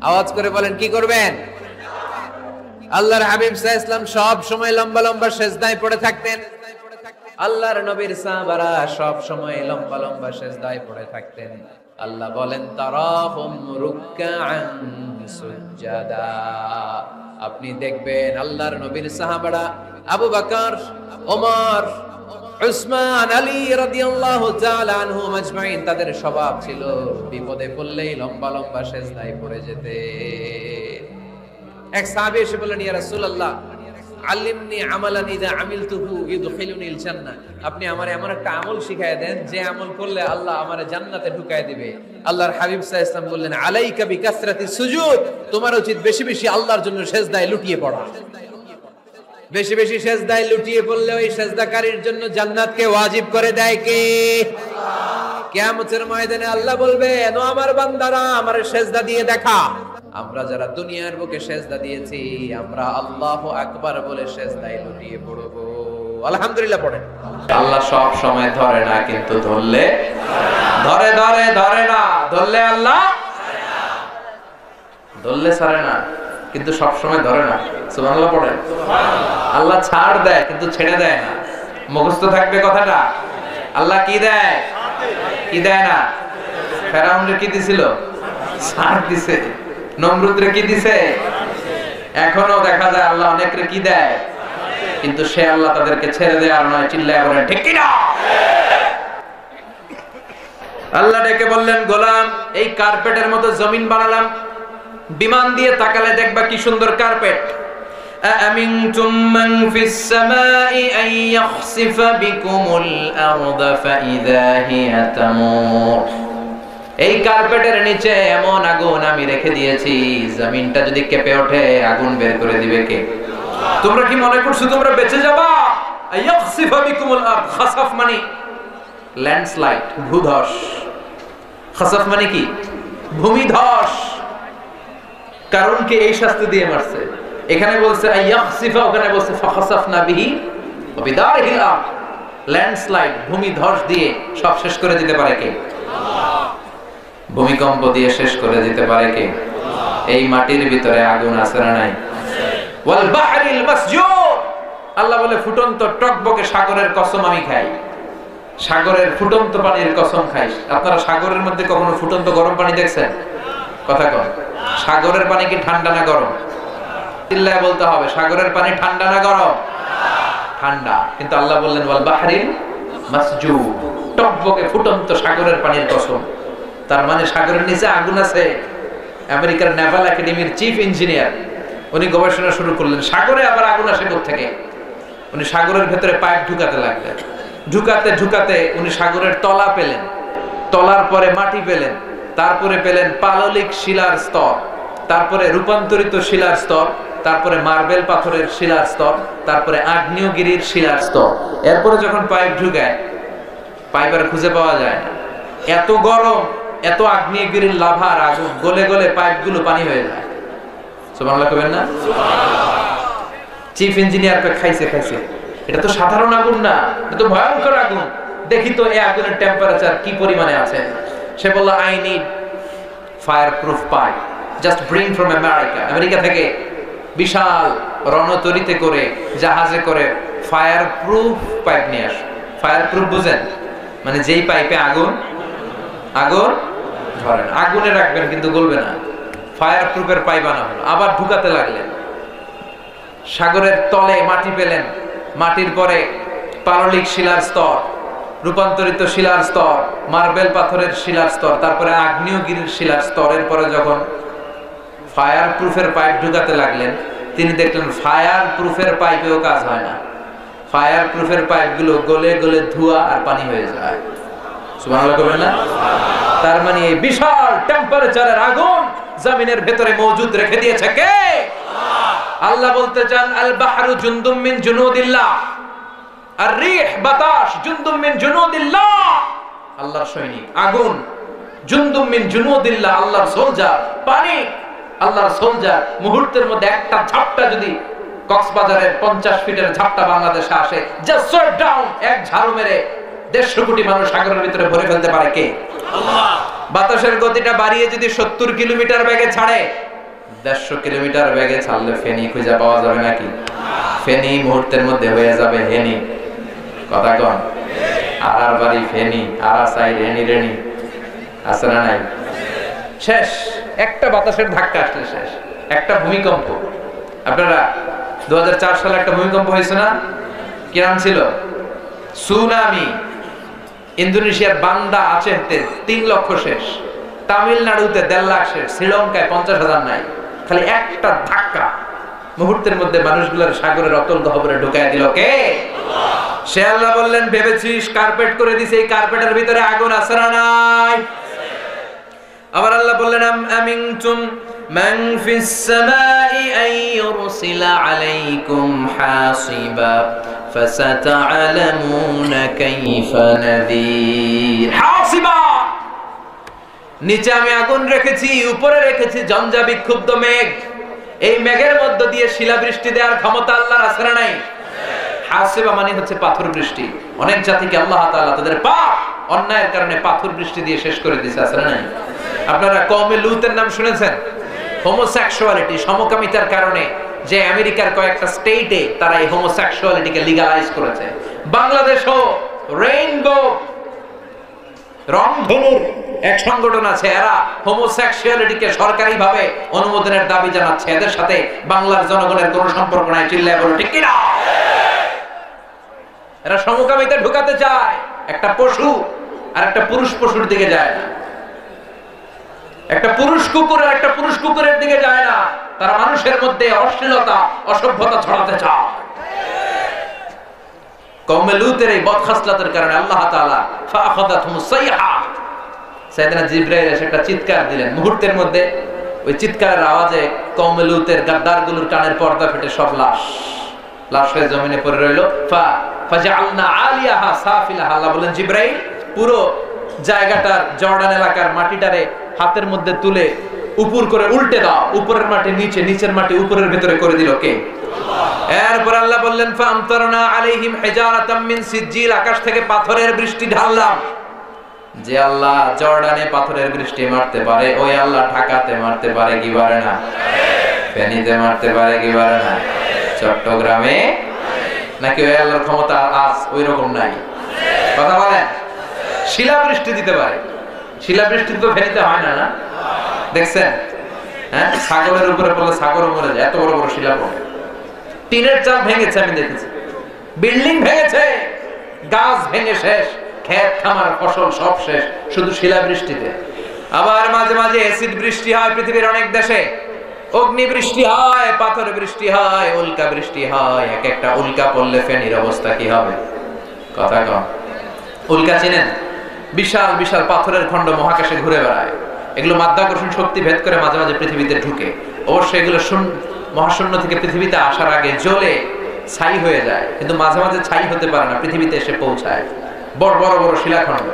আওয়াজ করে বলেন কি করবেন? আল্লাহর হাবিব সাল্লাল্লাহু আলাইহি ওয়াসাল্লাম সব সময় লম্বা লম্বা সিজদায় পড়ে থাকতেন। আল্লাহর নবীর সাহাবারা সব সময় লম্বা লম্বা সিজদায় পড়ে থাকতেন। আল্লাহ বলেন তারাহুম রুকআন সুজদা। আপনি দেখবেন আল্লাহর নবীর সাহাবারা আবু বকর, ওমর, উসমান, আলী রাদিয়াল্লাহু তাআলা আনহুম আজমাইন, তাদের স্বভাব ছিল বিপদে পড়লেই লম্বা লম্বা সিজদায় পড়ে যেতে। এক সাহাবী এসে বললেন ইয়া রাসূলুল্লাহ আল্লিমনি আমালান ইযা আমিলতুহু ইউদখিলুনিল জান্নাহ, আপনি আমারে এমন একটা আমল শিখায় দেন যে আমল করলে আল্লাহ আমারে জান্নাতে ঢুকায় দিবে। আল্লাহর হাবিব সাল্লাল্লাহু আলাইহি ওয়াসাল্লাম বললেন, আলাইকা বিকাসরাতিস সুজুদ, তোমার উচিত বেশি বেশি আল্লাহর জন্য সিজদায় লুটিয়ে পড়া। বেশি বেশি সিজদায় লুটিয়ে পড়লে ওই সিজদাকারীর জন্য জান্নাতকে ওয়াজিব করে দেয় কে? কিয়ামতের ময়দানে আল্লাহ বলবেন, ও আমার বান্দারা আমারে সিজদা দিয়ে দেখা। আমরা যারা দুনিয়ার বুকে সিজদা দিয়েছি, আমরা আল্লাহু আকবার বলে সিজদায় লুটিয়ে পড়ব। আলহামদুলিল্লাহ পড়েন। আল্লাহ সব সময় ধরে না, কিন্তু ধরলে ধরে ধরে ধরে না, ধরলে আল্লাহ ধরলে ছাড়ে না, কিন্তু সব সময় ধরে না। সুবহানাল্লাহ পড়েন। আল্লাহ ছাড় দেয় কিন্তু ছেড়ে দেয় না। মুখস্থ থাকবে কথাটা। আল্লাহ কি দেয়? কি দেয় না? ফেরাউনকে কি দিছিল? ছাড় দিছে। নমরুদরে কি দিছে? এখনো দেখা যায় আল্লাহ অনেকরে কি দেয়, কিন্তু সে আল্লাহ তাদেরকে ছেড়ে দেয় আর নয়। চিল্লায় বলেন ঠিক কি না? আল্লাহ ডেকে বললেন, গোলাম এই কার্পেটের মতো জমিন বানালাম, বিমান দিয়ে তাকালে দেখবা কি সুন্দর কার্পেট। আমিনতুম মান ফিস সামাই আন ইয়াখসিফা বিকুমুল আরদা ফাইযা হিয়া তামুর। এই কার্পেটের নিচে এমন আগুন আমি রেখে দিয়েছি, জমিনটা যদি কেঁপে ওঠে আগুন বের করে দিবে কে? তোমরা কি মনে করছো তোমরা বেঁচে যাবা? ইয়াখসিফা বিকুমুল আরদ, খাসাফ মানে ল্যান্ডস্লাইড, ভূধস। খাসাফ মানে কি? ভূমিধস। কারণ কি এই শাস্তি দিয়ে মারছে। এখানে বলছে ইয়াখসিফা, ওখানে বলছে ফাখাসাফনা বিহি ওয়া বিদারিহিল আরদ। ল্যান্ডস্লাইড, ভূমিধস দিয়ে সব শেষ করে দিতে পারে কে? ভূমিকম্প দিয়ে শেষ করে দিতে পারে কে? এই মাটির ভিতরে আগুন আছে না নাই? ওয়াল বাহরিল মাসজুর, আল্লাহ বলে ফুটন্ত টকবকে সাগরের কসম আমি খাই। সাগরের ফুটন্ত পানির কসম খাই। আপনারা সাগরের মধ্যে কখনো ফুটন্ত গরম পানি দেখছেন? কথা কন। সাগরের পানি কি ঠান্ডা না গরম? চিল্লায় বলতে হবে, সাগরের পানি ঠান্ডা না গরম? ঠান্ডা। কিন্তু আল্লাহ বললেন ওয়াল বাহরিল মাসজুর, টকবকে ফুটন্ত সাগরের পানির কসম। তার মানে সাগরের নিচে আগুন আছে। আমেরিকার নেভাল একাডেমির চিফ ইঞ্জিনিয়ার উনি গবেষণা শুরু করলেন, সাগরে আবার আগুন আসে কোথা থেকে। উনি সাগরের ভেতরে পাইপ ঢুকাতে লাগলেন। ঢুকাতে ঢুকাতে উনি সাগরের তলা পেলেন, তলার পরে মাটি পেলেন, তারপরে পেলেন পাললিক শিলার স্তর, তারপরে রূপান্তরিত শিলার স্তর, তারপরে মার্বেল পাথরের শিলার স্তর, তারপরে আগ্নেয়গিরির শিলার স্তর। এরপরে যখন পাইপ ঢুকায়, পাইপ আর খুঁজে পাওয়া যায় না। এত গরম, এত আগ্নেয়গিরির লাভার আগুন, গলে গলে পাইপগুলো পানি হয়ে যায়। সুবহানাল্লাহ কইবেন না? চিফ ইঞ্জিনিয়ার খাইছে খাইছে, এটা তো সাধারণ আগুন না, এটা তো ভয়ঙ্কর আগুন। দেখি তো এই আগুনের টেম্পারেচার কি পরিমাণে আছে। সে বলল, I need fire proof pipe, just bring from America. America থেকে বিশাল রণতরীতে করে, জাহাজে করে ফায়ার প্রুফ পাইপ নিয়ে আস। ফায়ার প্রুফ বুঝেন? মানে যেই পাইপে আগুন আগুন ধরেন, আগুনে রাখবেন কিন্তু গলবে না। ফায়ার প্রুফের পাইপ আনা হলো। আবার ঢুকাতে লাগলেন। সাগরের তলে মাটি পেলেন, মাটির পরে পাললিক শিলার স্তর, রূপান্তরিত শিলার স্তর, মার্বেল পাথরের শিলার স্তর, তারপরে আগ্নেয়গিরির শিলার স্তরের পরে যখন ফায়ার প্রুফের পাইপ ঢুকাতে লাগলেন, তিনি দেখলেন ফায়ার প্রুফের পাইপেও কাজ হয় না। ফায়ার প্রুফের পাইপগুলো গলে গলে ধোঁয়া আর পানি হয়ে যায়। সুবহানাল্লাহ কইবেন না? তার মানে এই বিশাল টেম্পারেচারের আগুন জমিনের ভেতরে মজুদ রেখে দিয়েছে কে? আল্লাহ বলতে চান, আল বাহরু জুনদুম মিন জুনুদিল্লাহ, আর রিহ বাতাস জুনদুম মিন জুনুদিল্লাহ, আল্লাহর সৈনিক। আগুন জুনদুম মিন জুনুদিল্লাহ, আল্লাহর সোলজার। পানি আল্লাহর সোলজার। মুহূর্তের মধ্যে একটা ঝাপটা যদি কক্সবাজারের 50 ফিটের ঝাপটা বাংলাদেশে আসে, জাস্ট শট ডাউন, এক ঝাড়ু মেরে 150 কোটি মানুষ সাগরের ভিতরে ভরে ফেলতে পারে কে? আল্লাহ। বাতাসের গতিটা বাড়িয়ে যদি 70 কিলোমিটার বেগে ছাড়ে, 150 কিলোমিটার বেগে ছাড়লে ফেনী খুঁজে পাওয়া যাবে নাকি? ফেনী মুহূর্তের মধ্যে হয়ে যাবে হেনি। কথা কন। আর বাড়ি ফেনী, আর সাইড হেনি রেনি, আছে না নাই? শেষ। একটা বাতাসের ধাক্কা আসলে শেষ। একটা ভূমিকম্প, আপনারা 2004 সালে একটা ভূমিকম্প হয়েছে না? কি নাম ছিল? সুনামি। ইন্দোনেশিয়ার বান্দা আচেহতে 3 লক্ষ শেষ, তামিলনাড়ুতে 1.5 লাখ শেষ, শ্রীলঙ্কায় 50,000 নাই। খালি একটা ধাক্কা মুহূর্তের মধ্যে মানুষগুলোর সাগরের অতল গহ্বরে ঢুকায় দিল কে? সে আল্লাহ বললেন, ভেবেছিস কার্পেট করে দিছে, এই কার্পেটের ভিতরে আগুন আছে না নাই? আবার আল্লাহ বললেন, আমিনতুম মান ফিস সামাই আন ইউরসিলা আলাইকুম হাসিবা ফাসাতা'লামুনা কাইফা নাযীর। হাসিবা, নিচে আমি আগুন রেখেছি, উপরে রেখেছি ঝঞ্ঝা বিক্ষুব্ধ মেঘ। এই মেঘের মধ্য দিয়ে শিলাবৃষ্টি দেওয়ার ক্ষমতা আল্লাহর আছে না নাই? হাসিবা মানে হচ্ছে পাথর বৃষ্টি। অনেক জাতিকে আল্লাহ তাআলা তাদের পাপ অন্যায়ের কারণে পাথর বৃষ্টি দিয়ে শেষ করে দিয়েছে, আছে না নাই? আপনারা কওমে লুতের নাম শুনেছেন? হোমোসেক্সুয়ালিটি, সমকামিতার কারণে যে আমেরিকার কয়েকটা স্টেটে তারা এই হোমোসেক্সুয়ালিটিকে লিগ্যালাইজ করেছে। বাংলাদেশও রেইনবো রংধনুর এক সংগঠন আছে, এরা হোমোসেক্সুয়ালিটিকে সরকারিভাবে অনুমোদনের দাবি জানাচ্ছে। এদের সাথে বাংলার জনগণের কোনো সম্পর্ক নাই, চিল্লায় বলো ঠিক কিনা? এরা সমকামিতা ঢুকাতে চায়। একটা পশু আর একটা পুরুষ পশুর দিকে যায় না, একটা পুরুষ কুকুর আর একটা পুরুষ কুকুরের দিকে যায় না। তারা মানুষের মধ্যে অশ্লীলতা, অসভ্যতা ছড়াতে চায়। কওমে লূতের এই বদখাসলতের কারণে আল্লাহ তাআলা ফাআখাযাতহুমুস সাইহা, সাইয়েদনা জিবরাইল এসে একটা চিৎকার দিলেন। মুহূর্তের মধ্যে ওই চিৎকারের আওয়াজে কওমে লূতের গাদ্দারগুলোর কানের পর্দা ফেটে সব লাশ হয়ে জমিনে পড়ে রইল। ফাজাআলনা আলিয়াহা সাফিলাহা, আল্লাহ বলেন জিবরাইল পুরো জায়গাটার জর্ডান এলাকার মাটিটারে হাতের মধ্যে তুলে উপর করে উল্টে দাও, উপরের মাটি নিচে, নিচের মাটি উপরের ভিতরে করে দিল কে? এরপর আল্লাহ বললেন ফামতারনা আলাইহিম হিজারাতাম মিন সিজ্জিল, আকাশ থেকে পাথরের বৃষ্টি ঢাললাম। যে আল্লাহ জর্ডানে পাথরের বৃষ্টি মারতে পারে, ওই আল্লাহ ঢাকাতে মারতে পারে কি পারে না? ফেনীতে মারতে পারে কি পারে না? চট্টগ্রামে নাকি ওই আল্লাহর ক্ষমতা আজ ওই রকম নাই? কথা বলেন। শিলাবৃষ্টি দিতে পারে, শিলাবৃষ্টি তো ফেনীতে হয় না, না দেখছেন? হ্যাঁ, সাগরের উপরে পড়লে সাগরও মরে যায়, এত বড় বড় শিলা পড়ে। টিনের চাল ভেঙেছে, আমি দেখেছি। বিল্ডিং ভেঙেছে, গাছ ভেঙে শেষ, ক্ষেত খামার ফসল সব শেষ শুধু শিলাবৃষ্টিতে। আবার মাঝে মাঝে অ্যাসিড বৃষ্টি হয় পৃথিবীর অনেক দেশে, অগ্নি বৃষ্টি হয়, পাথর বৃষ্টি হয়, উল্কা বৃষ্টি হয়। এক একটা উল্কা পড়লে ফেনীর অবস্থা কি হবে? কথা কম। উল্কা চিনেন? বিশাল বিশাল পাথরের খণ্ড মহাকাশে ঘুরে বেড়ায়। এগুলো মাধ্যাকর্ষণ শক্তি ভেদ করে মাঝে মাঝে পৃথিবীতে ঢুকে। অবশ্যই এগুলো মহাশূন্য থেকে পৃথিবীতে আসার আগে জ্বলে ছাই হয়ে যায়, কিন্তু মাঝে মাঝে ছাই হতে পারে না, পৃথিবীতে এসে পৌঁছায়। বড় বড় বড় শিলাখণ্ড।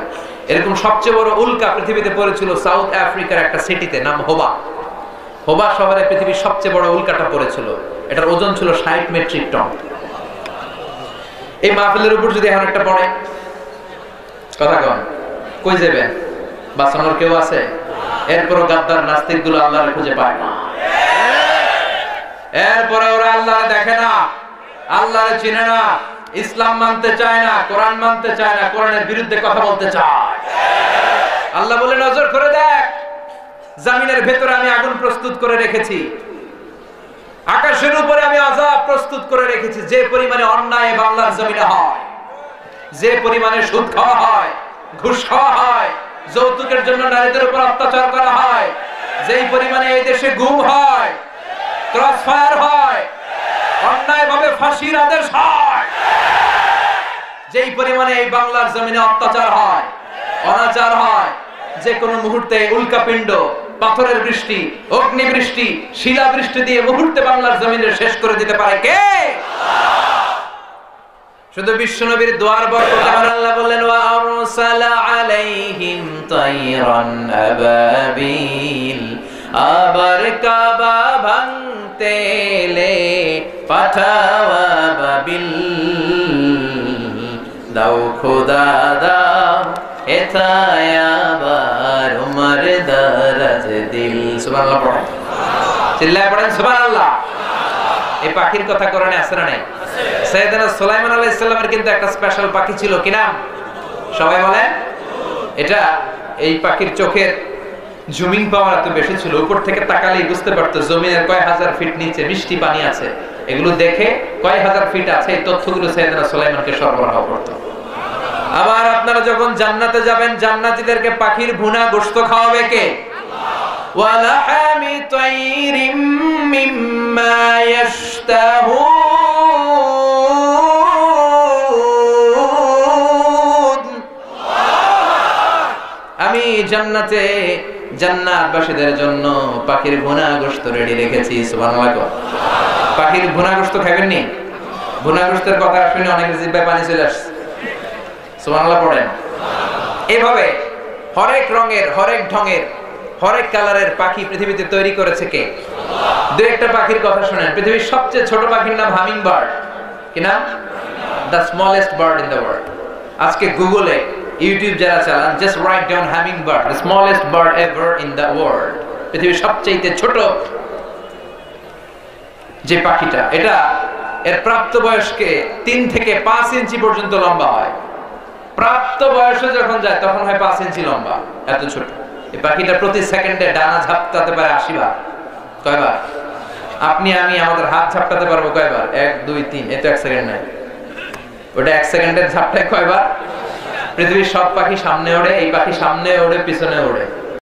এরকম সবচেয়ে বড় উল্কা পৃথিবীতে পড়েছিল সাউথ আফ্রিকার একটা সিটিতে, নাম হোবা। হোবা শহরে পৃথিবীর সবচেয়ে বড় উল্কাটা পড়েছিল। এটার ওজন ছিল 60 মেট্রিক টন। এই মাহফিলের উপর যদি এখন একটা পড়ে, কথা কন, কই যাবেন? বাঁচানোর কেউ আছে? এরপরও গাদ্দার নাস্তিক গুলো আল্লাহর খুঁজে পায় না। এরপরে ওরা আল্লাহ দেখে না, আল্লাহর চিনে না, ইসলাম মানতে চায় না, কোরআন মানতে চায় না, কোরআনের বিরুদ্ধে কথা বলতে চায়। আল্লাহ বলে নজর করে দেখ, জমিনের ভেতরে আমি আগুন প্রস্তুত করে রেখেছি, আকাশের উপরে আমি আযাব প্রস্তুত করে রেখেছি। যে পরিমাণে অন্যায় বাংলার জমিনে হয়, যে পরিমাণে সুদ খাওয়া হয়, ঘুষ খাওয়া হয়, যৌতুকের জন্য নারীদের উপর অত্যাচার করা হয়, যেই পরিমাণে এই দেশে গুম হয়, ক্রস ফায়ার হয়, অন্যায়ভাবে ফাঁসির আদেশ হয়, যেই পরিমাণে এই বাংলার জমিনে অত্যাচার হয়, অনাচার হয়, যে কোনো মুহূর্তে উল্কাপিণ্ড, পাথরের বৃষ্টি, অগ্নি বৃষ্টি, শিলা বৃষ্টি দিয়ে মুহূর্তে বাংলার জমিনে শেষ করে দিতে পারে কে? শুধু বিশ্বনবীর দোয়ার বরকতে আল্লাহ বললেন ওয়া আরসালা আলাইহিম তায়রান আবাবিল, আবার কাবা ভাঙতে এলে পাঠাওয়া বাবিল, দাও খোদা দাও এথায় আবার উমর দারাজ দিল। সুবহানাল্লাহ পড়েন, চিল্লায় পড়েন সুবহানাল্লাহ। এই পাখির কথা কোরআনে আছে না নাই? সাইয়েদনা সুলাইমান আলাইহিস সালামের কিন্তু একটা স্পেশাল পাখি ছিল, কি নাম? সবাই বলেন। এটা এই পাখির চোখের জুমিং পাওয়ার এত বেশি ছিল, উপর থেকে তাকালেই বুঝতে পারতো জমিনের কয় হাজার ফিট নিচে মিষ্টি পানি আছে। এগুলো দেখে কয় হাজার ফিট আছে এই তথ্যগুলো সাইয়েদনা সুলাইমানকে সরবরাহ করত। আবার আপনারা যখন জান্নাতে যাবেন, জান্নাতীদেরকে পাখির ভুনা গোশত খাওয়াবে কে? ولحم طير مما يشتهون আমি জান্নাতে জান্নাতবাসীদের জন্য পাখির ভুনা গোশত রেডি রেখেছি সুবহানাল্লাহ পাখির ভুনা গোশত খাবেন নি ভুনা গোশতের কথা শুনে অনেকের জিহ্বায় পানি চলে আসছে সুবহানাল্লাহ পড়েন এভাবে হরেক রঙের হরেক ঢঙের হরেক কালারের পাখি পৃথিবীতে তৈরি করেছে কে আল্লাহ দুই একটা পাখির কথা শুনেন পৃথিবীর সবচেয়ে ছোট পাখির নাম হামিং বার্ড কি নাম the smallest bird in the world আজকে গুগলে ইউটিউব যারা চালান just write down humming bird the smallest bird ever in the world পৃথিবীর সবচেয়ে ছোট যে পাখিটা এটা এর প্রাপ্তবয়স্কে 3 থেকে 5 ইঞ্চি পর্যন্ত লম্বা হয় প্রাপ্ত বয়সে যখন যায় তখন হয় 5 ইঞ্চি লম্বা এত ছোট এই পাখিটা প্রতি সেকেন্ডে ডানা ঝাপটাতে পারে 80 বার কয়বার আপনি আমি আমাদের হাত ঝাপটাতে পারবো কয়বার 1 2 3 এত 1 সেকেন্ড নাই ওটা 1 সেকেন্ডের ঝাপটায় কয়বার পৃথিবীর সব পাখি সামনে ওড়ে এই পাখি সামনে ওড়ে পিছনে ওড়ে